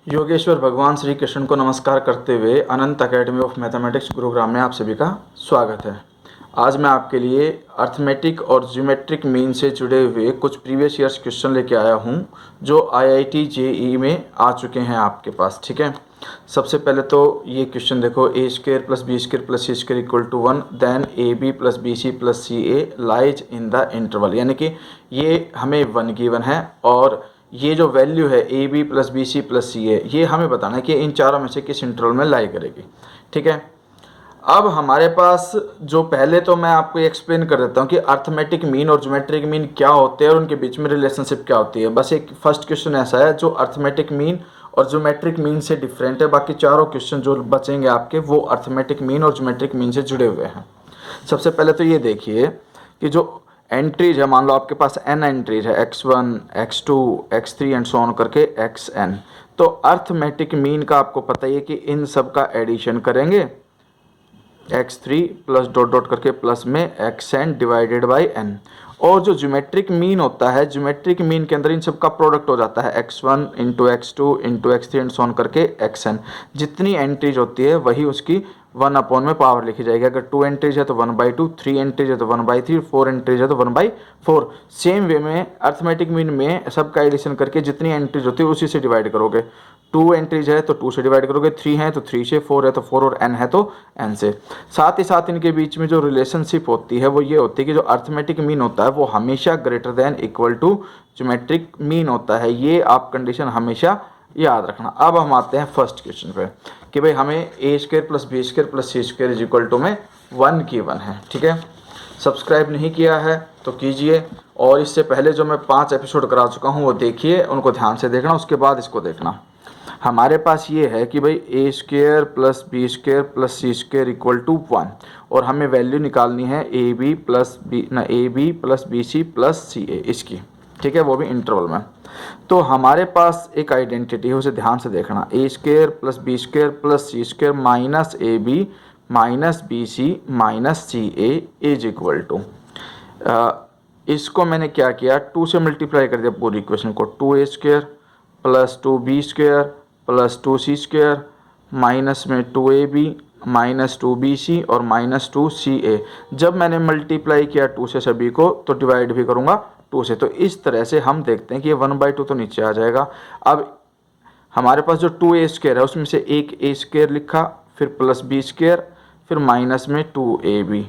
योगेश्वर भगवान श्री कृष्ण को नमस्कार करते हुए अनंत अकेडमी ऑफ मैथमेटिक्स गुरुग्राम में आप सभी का स्वागत है। आज मैं आपके लिए अर्थमेटिक और ज्योमेट्रिक मीन से जुड़े हुए कुछ प्रीवियस ईयर्स क्वेश्चन लेके आया हूं जो आईआईटी जेईई में आ चुके हैं आपके पास। ठीक है, सबसे पहले तो ये क्वेश्चन देखो, A square plus B square plus C square equal to 1 then A B plus B C plus C A lies in the interval. यानी कि ये हमें 1 गिवन है और ये जो वैल्यू है A B plus B C plus C A, ये हमें बताना है कि इन चारों में से किस इंटरवल में लाई करेगी। ठीक है, अब हमारे पास जो पहले तो मैं आपको एक्सप्लेन कर देता हूँ कि अर्थमेटिक मीन और ज्योमेट्रिक मीन क्या होते हैं और उनके बीच में रिलेशनशिप क्या होती है। बस एक फर्स्ट क्वेश्चन ऐसा है जो अर्थमेटिक मीन और ज्योमेट्रिक मीन से डिफरेंट है, बाकी चारों क्वेश्चन जो बचेंगे आपके वो अर्थमेटिक मीन और ज्योमेट्रिक मीन से जुड़े हुए हैं। सबसे पहले तो ये देखिए कि जो एंट्रीज है, मान लो आपके पास n एंट्रीज है x1, x2, x3 and so on करके xn, तो अर्थमेटिक मीन का आपको पता ही है कि इन सब का एडिशन करेंगे x3 प्लस डॉट डॉट करके प्लस में xn डिवाइडेड बाई n। और जो ज्योमेट्रिक मीन होता है, ज्योमेट्रिक मीन के अंदर इन सब का प्रोडक्ट हो जाता है x1 into x2 into x3 and so on करके xn। जितनी एंट्रीज होती है वही उसकी 1 अपॉन में पावर लिखी जाएगी। अगर 2 एंट्रीज है तो 1/2, 3 एंट्रीज है तो 1/3, 4 एंट्रीज है तो 1/4। सेम वे में अर्थमेटिक मीन में सबका एडिशन करके जितनी एंट्रीज होती है उसी से डिवाइड करोगे। 2 एंट्रीज है तो 2 से डिवाइड करोगे, 3 है तो 3 से, 4 है तो 4 और n है तो n से। साथ ही साथ इनके बीच में जो रिलेशनशिप होती है वो ये होती है कि जो अर्थमेटिक मीन होता है वो हमेशा greater than equal to geometric mean होता है। ये आप कंडीशन हमेशा याद रखना। अब हम आते हैं फर्स्ट क्वेश्चन पे कि भाई हमें A square plus B square plus C square is equal to में 1 गिवन है। ठीक है, सब्सक्राइब नहीं किया है तो कीजिए, और इससे पहले जो मैं 5 एपिसोड करा चुका हूँ वो देखिए, उनको ध्यान से देखना, उसके बाद इसको देखना। हमारे पास ये है कि भाई A square plus B square plus C square equal to 1 और हमें वैल्यू निकालनी है A B plus B C plus C A इसकी। ठीक है, वो भी इंटरवल में। तो हमारे पास एक आइडेंटिटी है, उसे ध्यान से देखना, A square plus B square plus C square minus A B minus B C minus C A is equal to, इसको मैंने क्या किया, 2 से मल्टीप्लाई कर दिया पूरी इक्वेशन को। 2a square plus 2b square plus 2c square minus में 2ab माइनस 2bc और माइनस 2ca। जब मैंने मल्टीप्लाई किया 2 से सभी को तो डिवाइड भी करूँगा 2 से, तो इस तरह से हम देखते हैं कि ये 1/2 तो नीचे आ जाएगा। अब हमारे पास जो 2a स्क्र है उसमें से एक a स्क्र लिखा, फिर प्लस b स्क्र, फिर माइनस में 2ab,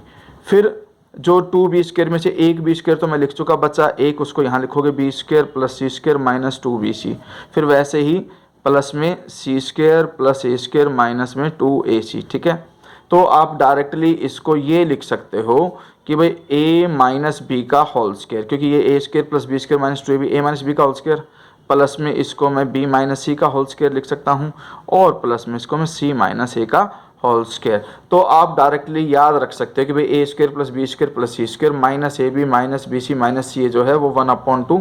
फिर जो 2b स्क्र में से एक b स्क्र तो मैं लिख चुका, बचा एक, उसको यहाँ लिखोगे b square plus c square minus 2bc, फिर वैसे ही प्लस में c square plus a square minus में 2ac। ठीक है, तो आप डायरेक्टली इसको ये लिख सकते हो कि भाई a माइनस बी का होल स्क्वायर, क्योंकि ये a square plus B square minus 2ab, a minus B का होल स्क्वायर, प्लस में इसको मैं b माइनस सी का होल स्क्वायर लिख सकता हूँ और प्लस में इसको मैं c माइनस ए का होल स्क्वायर। तो आप डायरेक्टली याद रख सकते हो कि भाई A square plus B square plus C square minus A B minus B C minus C A जो है वो 1/2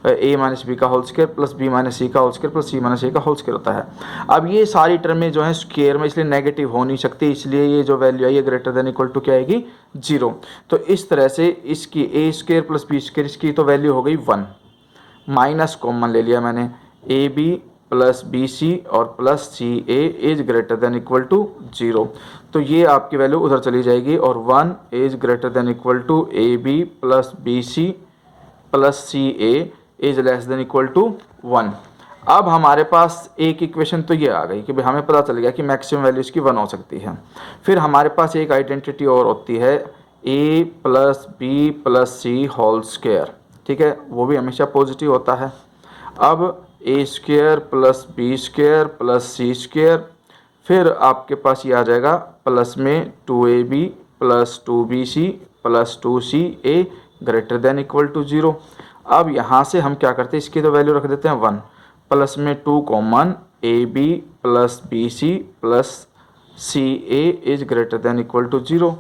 ए माइनस बी का whole square plus B minus C का whole square plus C minus A का whole square होता है। अब ये सारी टर्में जो है स्क्वायर में, इसलिए नेगेटिव हो नहीं सकती, इसलिए ये जो वैल्यू आई है ग्रेटर देन इक्वल टू क्या आएगी, 0। तो इस तरह से इसकी ए स्क्वायर प्लस बी स्क्वायर इसकी तो वैल्यू हो गई 1, माइनस कॉमन ले लिया मैंने, A B plus B C और plus C A is greater than equal to 0, तो ये आपकी वैल्यू उधर चली जाएगी और 1 is greater than equal to A B plus B C plus C A is less than equal to 1। अब हमारे पास एक इक्वेशन तो ये आ गई कि भाई हमें पता चल गया कि मैक्सिमम वैल्यू इसकी 1 हो सकती है। फिर हमारे पास एक आइडेंटिटी और होती है A plus B plus C whole square. ठीक है, वो भी हमेशा पॉजिटिव होता है। अब A square plus B square plus C square, फिर आपके पास ये आ जाएगा प्लस में 2ab plus 2bc plus 2ca greater than equal to 0। अब यहाँ से हम क्या करते हैं, इसकी तो वैल्यू रख देते हैं 1, प्लस में 2 common, ab plus bc plus ca is greater than equal to 0।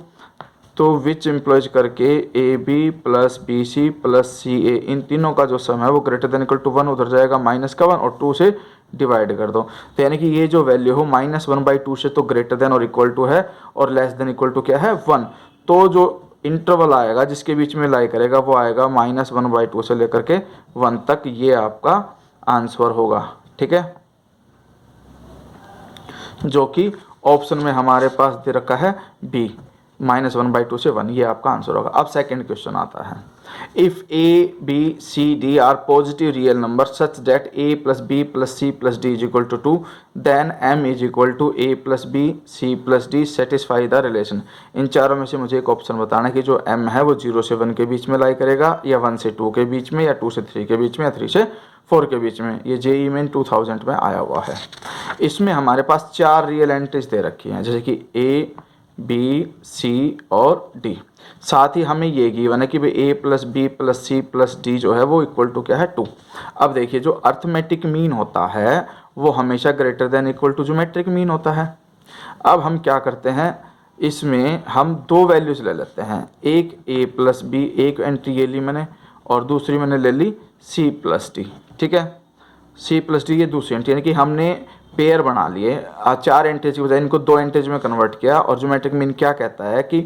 तो विच एम्प्लॉयज करके A B plus B C plus C A, इन तीनों का जो सम है वो ग्रेटर देन इक्वल टू 1, उधर जाएगा माइनस का 1 और 2 से डिवाइड कर दो। तो यानी कि ये जो वैल्यू हो -1/2 से तो ग्रेटर देन और इक्वल टू है और लेस देन इक्वल टू क्या है 1। तो जो इंटरवल आएगा जिसके बीच में लाई करेगा वो आएगा -1/2 से लेकर के 1 तक, ये आपका आंसर होगा। ठीक है, जो कि ऑप्शन में हमारे पास दे रखा है बी, -1/2 से 1, ये आपका आंसर होगा। अब सेकंड क्वेश्चन आता है, if A B C D are positive real number such that a plus B plus C plus D is equal to 2, then m is equal to a plus B C plus D, satisfy the relation. इन चारों में से मुझे एक option बताना है कि जो m है वो 0 से 1 के बीच में लाई करेगा, या 1 से 2 के बीच में, या 2 से 3 के बीच में, या 3 से 4 के बीच में। ये जेईई मेन 2000 में आया हुआ है। इसमें हमारे पास 4 रियल एंट्रीज दे रखी हैं, जैसे कि ए बी सी और डी। साथ ही हमें ये गिवन है कि भाई A plus B plus C plus D जो है वो इक्वल टू क्या है 2। अब देखिए जो अर्थमेटिक मीन होता है वो हमेशा greater than equal to geometric mean होता है। अब हम क्या करते हैं, इसमें हम दो वैल्यूज ले लेते हैं, एक ए प्लस बी, एक एंट्री ये ली मैंने, और दूसरी मैंने ले ली सी प्लस डी। ठीक है, सी प्लस डी ये दूसरी एंट्री, यानी कि हमने पेयर बना लिए। 4 एंट्रीज की बजाय इनको 2 एंट्रीज में कन्वर्ट किया। और ज्योमेट्रिक मीन क्या कहता है कि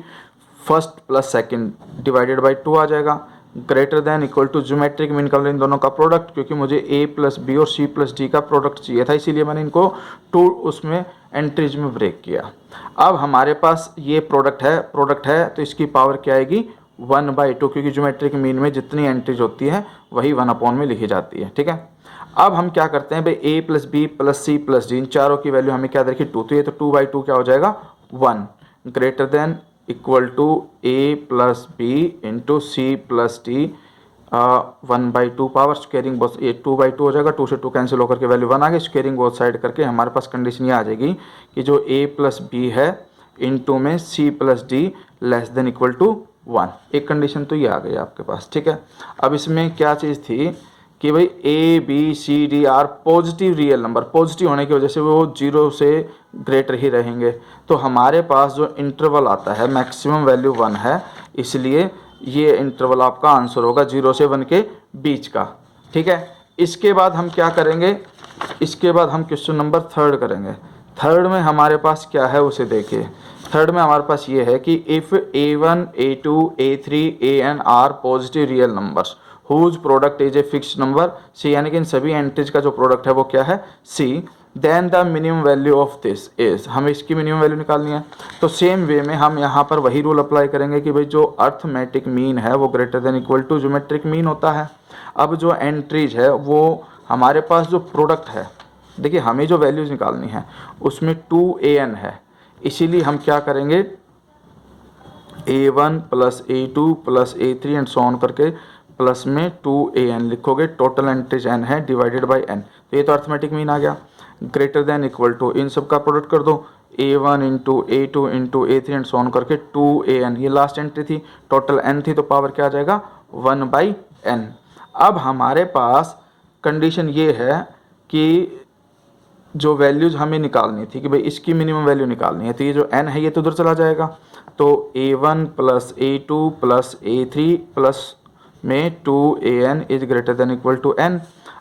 first plus second divided by 2 आ जाएगा, greater than equal to geometric mean का इन दोनों का प्रोडक्ट, क्योंकि मुझे ए प्लस बी और सी प्लस डी का प्रोडक्ट चाहिए था, इसीलिए मैंने इनको 2 उसमें एंट्रीज में ब्रेक किया। अब हमारे पास ये प्रोडक्ट है तो इसकी पावर क्या आएगी 1/2, क्योंकि ज्योमेट्रिक मीन में जितनी एंट्रीज होती है वही 1 में लिखी जाती है। ठीक है, अब हम क्या करते हैं भाई A plus B plus C plus D, इन चारों की वैल्यू हमें क्या देखी 2, तो ये तो 2/2 क्या हो जाएगा 1, greater than equal to A plus B into C plus D 1/2 power squaring both, ये 2/2 हो जाएगा, 2 से 2 कैंसिल होकर के वैल्यू 1 आ गई, स्क्वेयरिंग बोथ साइड करके हमारे पास कंडीशन ये आ जाएगी कि जो ए प्लस बी है इंटू में C plus D less than equal to 1। एक कंडीशन तो ये आ गई आपके पास। ठीक है, अब इसमें क्या चीज़ थी कि भाई A B C D are positive real number, positive होने की वजह से वो 0 से ग्रेटर ही रहेंगे, तो हमारे पास जो इंटरवल आता है मैक्सिमम वैल्यू 1 है, इसलिए ये इंटरवल आपका आंसर होगा 0 से 1 के बीच का। ठीक है, इसके बाद हम क्या करेंगे, इसके बाद हम क्वेश्चन नंबर 3 करेंगे। थर्ड में हमारे पास क्या है उसे देखिए। थर्ड में हमारे पास ये है कि if a1 a2 a3 an are positive real numbers whose product is a fixed number C, यानी कि इन सभी एंट्रीज का जो प्रोडक्ट है वो क्या है C, then the minimum value of this is, हमें इसकी मिनिमम वैल्यू निकालनी है। तो सेम वे में हम यहाँ पर वही रूल अप्लाई करेंगे कि भाई जो अर्थमेटिक मीन है वो greater than equal to geometric mean होता है। अब जो एंट्रीज है वो हमारे पास जो प्रोडक्ट है, देखिए हमें जो वैल्यूज निकालनी है उसमें 2an है, इसीलिए हम क्या करेंगे a1 plus a2 plus a3 and so on करके प्लस में 2an लिखोगे, टोटल एंट्रीज n है डिवाइडेड बाय n, तो ये तो अर्थमेटिक मीन आ गया। ग्रेटर देन इक्वल टू इन सब का प्रोडक्ट कर दो, a1 into a2 into a3 and so on करके 2an, ये लास्ट एंट्री थी, टोटल n थी, तो पावर क्या आ जाएगा 1/n। अब हमारे पास कंडीशन ये है कि जो वैल्यूज हमें निकालनी थी कि भाई इसकी मिनिमम वैल्यू निकालनी है, तो ये जो n है ये तो उधर चला जाएगा, तो a1 plus a2 plus a3 plus में 2an is greater than equal to n।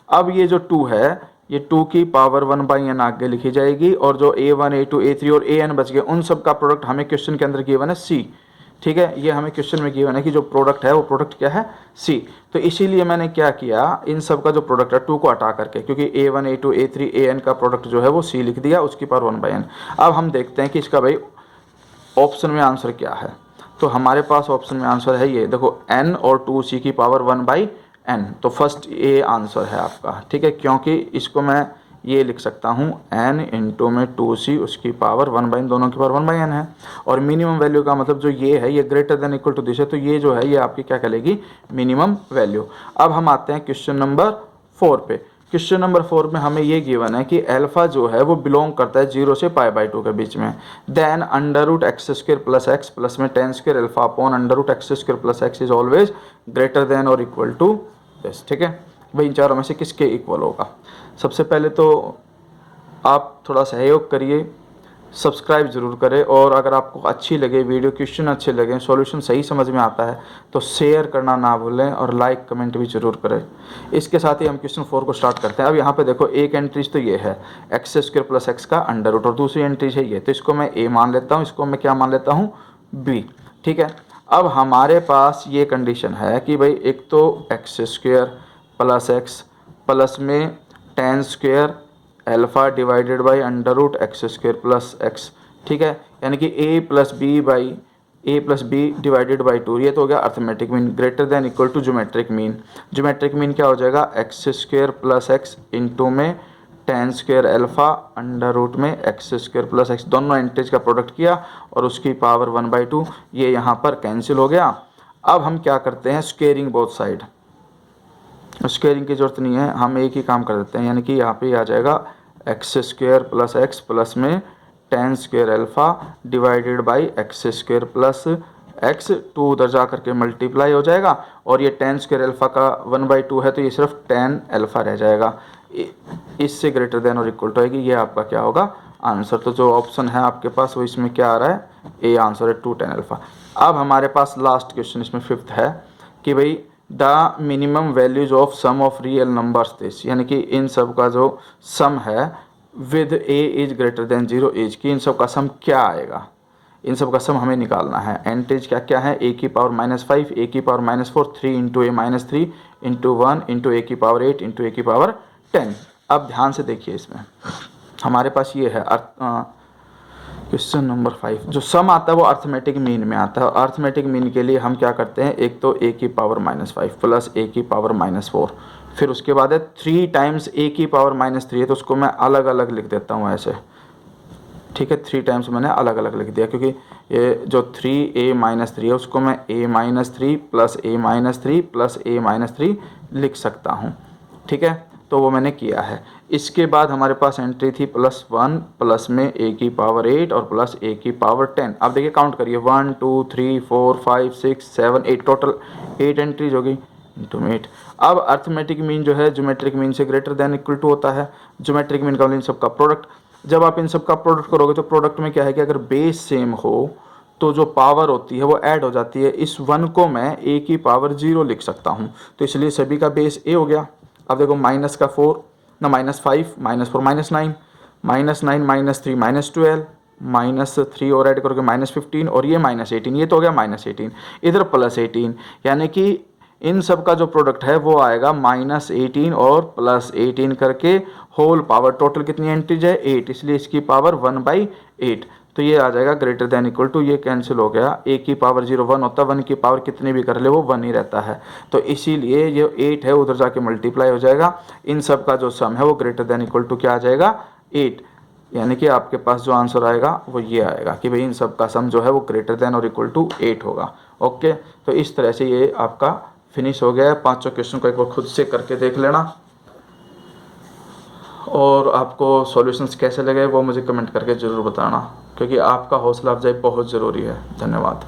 अब ये जो 2 है ये 2 की पावर 1/n आगे लिखी जाएगी, और जो a1 a2 a3 और an बच गए उन सब का प्रोडक्ट हमें क्वेश्चन के अंदर गिवन है c। ठीक है, ये हमें क्वेश्चन में गिवन है कि जो प्रोडक्ट है वो प्रोडक्ट क्या है सी, तो इसीलिए मैंने क्या किया इन सब का जो प्रोडक्ट है 2 को हटा करके, क्योंकि a1 a2 a3 an का प्रोडक्ट जो है वो सी लिख दिया, उसकी पावर 1/n। अब हम देखते हैं कि इसका भाई ऑप्शन में आंसर क्या है, तो हमारे पास ऑप्शन में आंसर है ये देखो n और 2c की पावर 1/n, तो फर्स्ट ये आंसर है आपका। ठीक है, क्योंकि इसको मैं ये लिख सकता हूँ n इंटू में 2c उसकी पावर 1/n, दोनों की पावर 1/n है, और मिनिमम वैल्यू का मतलब जो ये है ये greater than equal to this है, तो ये जो है ये आपकी क्या कहलेगी मिनिमम वैल्यू। अब हम आते हैं क्वेश्चन नंबर 4 पे। क्वेश्चन नंबर 4 में हमें ये गिवन है कि अल्फा जो है वो बिलोंग करता है 0 से π/2 के बीच में, then √x² plus x plus में tan² alpha upon √x² plus x is always greater than और इक्वल टू दिस। ठीक है भाई, इन चारों में से किसके इक्वल होगा। सबसे पहले तो आप थोड़ा सहयोग करिए, सब्सक्राइब ज़रूर करें, और अगर आपको अच्छी लगे वीडियो, क्वेश्चन अच्छे लगे, सॉल्यूशन सही समझ में आता है तो शेयर करना ना भूलें, और लाइक कमेंट भी ज़रूर करें। इसके साथ ही हम क्वेश्चन 4 को स्टार्ट करते हैं। अब यहाँ पे देखो एक एंट्रीज तो ये है x² प्लस x का अंडर रूट, और दूसरी एंट्रीज है ये, तो इसको मैं a मान लेता हूँ, इसको मैं क्या मान लेता हूँ b। ठीक है, अब हमारे पास ये कंडीशन है कि भाई एक तो x² प्लस x प्लस में tan² alpha divided by under root X square plus X, ठीक है, यानी कि A plus B divided by 2, ये तो हो गया arithmetic mean greater than equal to geometric mean. Geometric mean क्या हो जाएगा, X square plus X into में tan square alpha under root में एक्स स्क्वायर प्लस एक्स, दोनों एंट्रीज का प्रोडक्ट किया और उसकी पावर 1/2, ये यहाँ पर कैंसिल हो गया। अब हम क्या करते हैं, स्क्वेयरिंग बोथ साइड, स्क्वेयरिंग की जरूरत नहीं है, हम एक ही काम कर देते हैं, यानी कि यहाँ पे आ जाएगा X square plus X plus में tan square alpha divided by X square plus X, 2 उधर जा करके मल्टीप्लाई हो जाएगा और ये टेन स्क्वायर अल्फ़ा का 1/2 है तो ये सिर्फ टेन अल्फ़ा रह जाएगा, इससे ग्रेटर देन और इक्वल टू आएगी, ये आपका क्या होगा आंसर। तो जो ऑप्शन है आपके पास वो इसमें क्या आ रहा है, ए आंसर है 2 10 अल्फ़ा। अब हमारे पास लास्ट क्वेश्चन इसमें 5th है कि भाई the minimum values of sum of real numbers this, यानी कि इन सब का जो सम है with A is greater than 0 एज की, इन सब का सम क्या आएगा, इन सब का सम हमें निकालना है। एंट्रीज क्या क्या है, ए की पावर -5, ए की पावर -4, 3 इंटू ए -3 इंटू 1 इंटू ए की पावर 8 इंटू ए की पावर 10। अब ध्यान से देखिए, इसमें हमारे पास ये है क्वेश्चन नंबर 5, जो सम आता है वो अर्थमेटिक मीन में आता है। अर्थमेटिक मीन के लिए हम क्या करते हैं, एक तो ए की पावर -5 प्लस ए की पावर -4, फिर उसके बाद है 3 टाइम्स ए की पावर -3 है तो उसको मैं अलग अलग लिख देता हूँ ऐसे, ठीक है, 3 टाइम्स मैंने अलग अलग लिख दिया क्योंकि ये जो 3a-3 है उसको मैं a-3 plus a-3 plus a-3 लिख सकता हूँ, ठीक है, तो वो मैंने किया है। इसके बाद हमारे पास एंट्री थी +1 प्लस में a की पावर 8 और प्लस a की पावर 10। अब देखिए काउंट करिए 1 2 3 4 5 6 7 8, टोटल 8 एंट्रीज हो गई इंटू 8। अब अर्थमेटिक मीन जो है ज्योमेट्रिक मीन से ग्रेटर देन इक्वल टू होता है। ज्योमेट्रिक मीन का इन सब का प्रोडक्ट, जब आप इन सब का प्रोडक्ट करोगे तो प्रोडक्ट में क्या है कि अगर बेस सेम हो तो जो पावर होती है वो ऐड हो जाती है। इस 1 को मैं a की पावर 0 लिख सकता हूँ, तो इसलिए सभी का बेस a हो गया। अब देखो -4 -5 -4 -9 -9 -3 -12 -3 और ऐड करोगे -15 और ये -18, ये तो हो गया -18, इधर +18, यानी कि इन सब का जो प्रोडक्ट है वो आएगा -18 और +18 करके होल पावर, टोटल कितनी एंट्रीज है 8, इसलिए इसकी पावर 1/8, तो ये आ जाएगा ग्रेटर देन इक्वल टू, ये कैंसिल हो गया, a की पावर 0 1 होता है, 1 की पावर कितनी भी कर ले वो 1 ही रहता है, तो इसीलिए ये 8 है उधर जाके मल्टीप्लाई हो जाएगा, इन सब का जो सम है वो ग्रेटर देन इक्वल टू क्या आ जाएगा 8, यानी कि आपके पास जो आंसर आएगा वो ये आएगा कि भाई इन सब का सम जो है वो ग्रेटर देन और इक्वल टू 8 होगा। ओके, तो इस तरह से ये आपका फिनिश हो गया है। 5 क्वेश्चन को एक बार खुद से करके देख लेना और आपको सॉल्यूशंस कैसे लगे वो मुझे कमेंट करके ज़रूर बताना, क्योंकि आपका हौसला अफजाई बहुत ज़रूरी है। धन्यवाद।